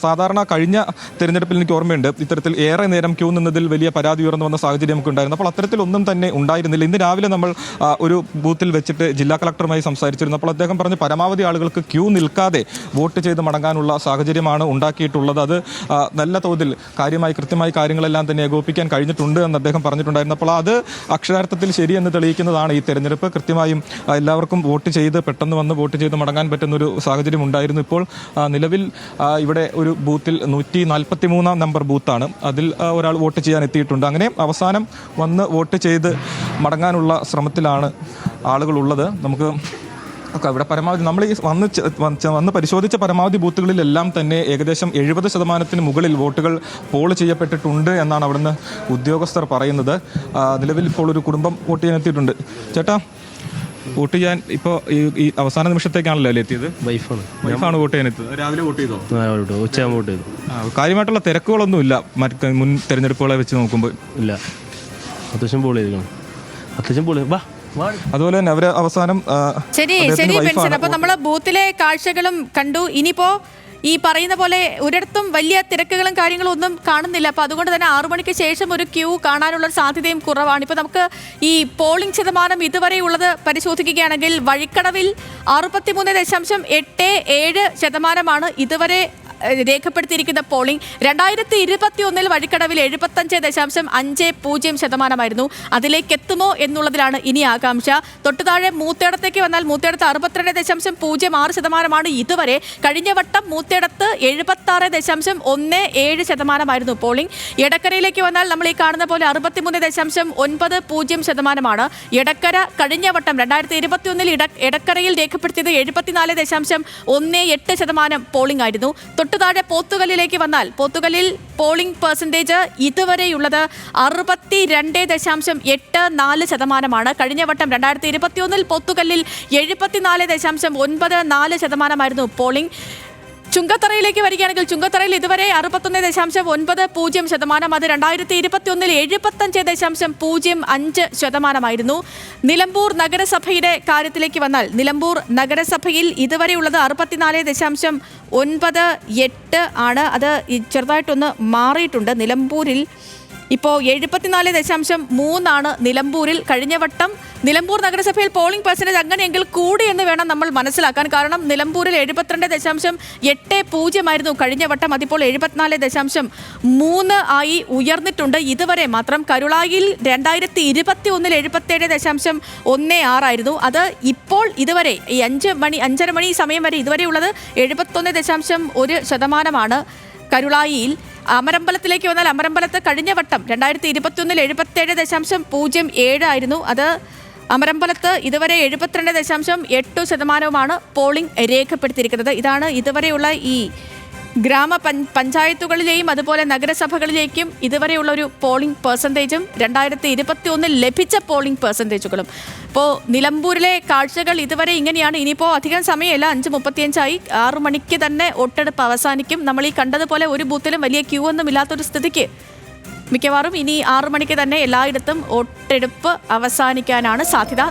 സാധാരണ കഴിഞ്ഞ തിരഞ്ഞെടുപ്പിൽ എനിക്ക് ഓർമ്മയുണ്ട് ഇത്തരത്തിൽ ഏറെ നേരം ക്യൂ നിന്നതിൽ വലിയ പരാതി ഉയർന്നു വന്ന സാഹചര്യം നമുക്ക് ഉണ്ടായിരുന്നു. അപ്പോൾ അത്തരത്തിലൊന്നും തന്നെ ഉണ്ടായിരുന്നില്ല. ഇന്ന് രാവിലെ നമ്മൾ ഒരു ബൂത്തിൽ വെച്ചിട്ട് ജില്ലാ കളക്ടറുമായി സംസാരിച്ചിരുന്നു. അപ്പോൾ അദ്ദേഹം പറഞ്ഞു പരമാവധി ആളുകൾക്ക് ക്യൂ നിൽക്കാതെ വോട്ട് ചെയ്ത് മടങ്ങാനുള്ള സാഹചര്യമാണ് ഉണ്ടാക്കിയിട്ടുള്ളത്. അത് നല്ല തോതിൽ കൃത്യമായി കാര്യങ്ങളെല്ലാം തന്നെ ഏകോപിപ്പിക്കാൻ കഴിഞ്ഞിട്ടുണ്ട് എന്ന് അദ്ദേഹം പറഞ്ഞിട്ടുണ്ടായിരുന്നു. അപ്പോൾ അത് അക്ഷരാർത്ഥത്തിൽ ശരിയെന്ന് തെളിയിക്കുന്നതാണ് ഈ തെരഞ്ഞെടുപ്പ്. കൃത്യമായും എല്ലാവർക്കും വോട്ട് ചെയ്ത് പെട്ടെന്ന് വന്ന് വോട്ട് ചെയ്ത് മടങ്ങാൻ പറ്റുന്നൊരു സാഹചര്യം ഉണ്ടായിരുന്നു. ഇപ്പോൾ നിലവിൽ ഇവിടെ ഒരു ബൂത്തിൽ 143 നമ്പർ ബൂത്താണ്. അതിൽ ഒരാൾ വോട്ട് ചെയ്യാൻ എത്തിയിട്ടുണ്ട്. അങ്ങനെ അവസാനം വന്ന് വോട്ട് ചെയ്ത് മടങ്ങാനുള്ള ശ്രമത്തിലാണ് ആളുകളുള്ളത്. നമുക്ക് ഒക്കെ ഇവിടെ പരമാവധി നമ്മൾ ഈ വന്ന് പരിശോധിച്ച പരമാവധി ബൂത്തുകളിലെല്ലാം തന്നെ ഏകദേശം 70% മുകളിൽ വോട്ടുകൾ പോൾ ചെയ്യപ്പെട്ടിട്ടുണ്ട് എന്നാണ് അവിടുന്ന് ഉദ്യോഗസ്ഥർ പറയുന്നത്. നിലവിൽ ഇപ്പോൾ ഒരു കുടുംബം വോട്ട് ചെയ്യാൻ എത്തിയിട്ടുണ്ട്. ചേട്ടാ, വോട്ട് ചെയ്യാൻ ഇപ്പോൾ ഈ അവസാന നിമിഷത്തേക്കാണല്ലോ അല്ലേ എത്തിയത്? വൈഫാണ് വോട്ട് ചെയ്യാൻ എത്തിയത്. രാവിലെ വോട്ട് ചെയ്തോ? ഉച്ചയാകുമ്പോൾ വോട്ട് ചെയ്തു. കാര്യമായിട്ടുള്ള തിരക്കുകളൊന്നും ഇല്ല മുൻ തെരഞ്ഞെടുപ്പുകളെ വെച്ച് നോക്കുമ്പോൾ? ഇല്ല, അത്യാവശ്യം പോൾ ചെയ്തിരിക്കണം. അത്യാവശ്യം പോൾ വാ. അതുപോലെ തന്നെ അവര് അവസാനം ശരി ബെൻസൺ, അപ്പൊ നമ്മള് ബൂത്തിലെ കാഴ്ചകളും കണ്ടു. ഇനിയിപ്പോ ഈ പറയുന്ന പോലെ ഒരിടത്തും വലിയ തിരക്കുകളും കാര്യങ്ങളും ഒന്നും കാണുന്നില്ല. അപ്പോൾ അതുകൊണ്ട് തന്നെ 6 മണിക്ക് ശേഷം ഒരു ക്യൂ കാണാനുള്ള സാധ്യതയും കുറവാണ്. ഇപ്പോൾ നമുക്ക് ഈ പോളിംഗ് ശതമാനം ഇതുവരെ ഉള്ളത് പരിശോധിക്കുകയാണെങ്കിൽ വഴിക്കടവിൽ 63.87% ഇതുവരെ രേഖപ്പെടുത്തിയിരിക്കുന്ന പോളിംഗ്. 2021 വഴിക്കടവിൽ 75.50% അതിലേക്ക് എത്തുമോ എന്നുള്ളതിലാണ് ഇനി ആകാംക്ഷ. തൊട്ടുതാഴെ മൂത്തേടത്തേക്ക് വന്നാൽ മൂത്തേടത്ത് 62.06% ഇതുവരെ. കഴിഞ്ഞ വട്ടം മൂത്തേടത്ത് 76.17% പോളിംഗ്. എടക്കരയിലേക്ക് വന്നാൽ നമ്മൾ ഈ കാണുന്ന പോലെ 63.90% എടക്കര കഴിഞ്ഞ വട്ടം 2021 എടക്കരയിൽ രേഖപ്പെടുത്തിയത് 74.18% പോളിംഗ് ആയിരുന്നു. തൊട്ടുതാഴെ പോത്തുകല്ലിലേക്ക് വന്നാൽ പോത്തുകല്ലിൽ പോളിംഗ് പെർസെൻറ്റേജ് ഇതുവരെയുള്ളത് 62.84%. കഴിഞ്ഞ വട്ടം 2021 പോത്തുകല്ലിൽ 74.94% പോളിംഗ്. ചുങ്കത്തറയിലേക്ക് വരികയാണെങ്കിൽ ചുങ്കത്തറയിൽ ഇതുവരെ 61.90%. അത് 2021 75.05% നിലമ്പൂർ നഗരസഭയുടെ കാര്യത്തിലേക്ക് വന്നാൽ നിലമ്പൂർ നഗരസഭയിൽ ഇതുവരെയുള്ളത് 64.98 ആണ്. അത് ചെറുതായിട്ടൊന്ന് മാറിയിട്ടുണ്ട്. നിലമ്പൂരിൽ ഇപ്പോൾ 74.3 നിലമ്പൂരിൽ. കഴിഞ്ഞ വട്ടം നിലമ്പൂർ നഗരസഭയിൽ പോളിംഗ് പെർസെൻറ്റേജ് അങ്ങനെയെങ്കിൽ കൂടി എന്ന് വേണം നമ്മൾ മനസ്സിലാക്കാൻ. കാരണം നിലമ്പൂരിൽ 72.80 കഴിഞ്ഞ വട്ടം. അതിപ്പോൾ 74.3 ആയി ഉയർന്നിട്ടുണ്ട് ഇതുവരെ മാത്രം. കരുളായിൽ 2021 77.16 അത് ഇപ്പോൾ ഇതുവരെ ഈ 5:30 മണി സമയം വരെ ഇതുവരെയുള്ളത് 71.1% കരുളായിയിൽ. അമരമ്പലത്തിലേക്ക് വന്നാൽ അമരമ്പലത്ത് കഴിഞ്ഞ വട്ടം 2021 77.07 അത് അമരമ്പലത്ത് ഇതുവരെ 72.8% പോളിംഗ് രേഖപ്പെടുത്തിയിരിക്കുന്നത്. ഇതാണ് ഇതുവരെയുള്ള ഈ പഞ്ചായത്തുകളിലെയും അതുപോലെ നഗരസഭകളിലേക്കും ഇതുവരെയുള്ള ഒരു പോളിംഗ് പെർസെൻറ്റേജും 2021 ലഭിച്ച പോളിംഗ് പെർസെൻറ്റേജുകളും. ഇപ്പോൾ നിലമ്പൂരിലെ കാഴ്ചകൾ ഇതുവരെ ഇങ്ങനെയാണ്. ഇനിയിപ്പോൾ അധികം സമയമില്ല, 5:35 6 മണിക്ക് തന്നെ വോട്ടെടുപ്പ് അവസാനിക്കും. നമ്മൾ ഈ കണ്ടതുപോലെ ഒരു ബൂത്തിലും വലിയ ക്യൂ ഒന്നും ഇല്ലാത്തൊരു സ്ഥിതിക്ക് മിക്കവാറും ഇനി 6 മണിക്ക് തന്നെ എല്ലായിടത്തും വോട്ടെടുപ്പ് അവസാനിക്കാനാണ് സാധ്യത.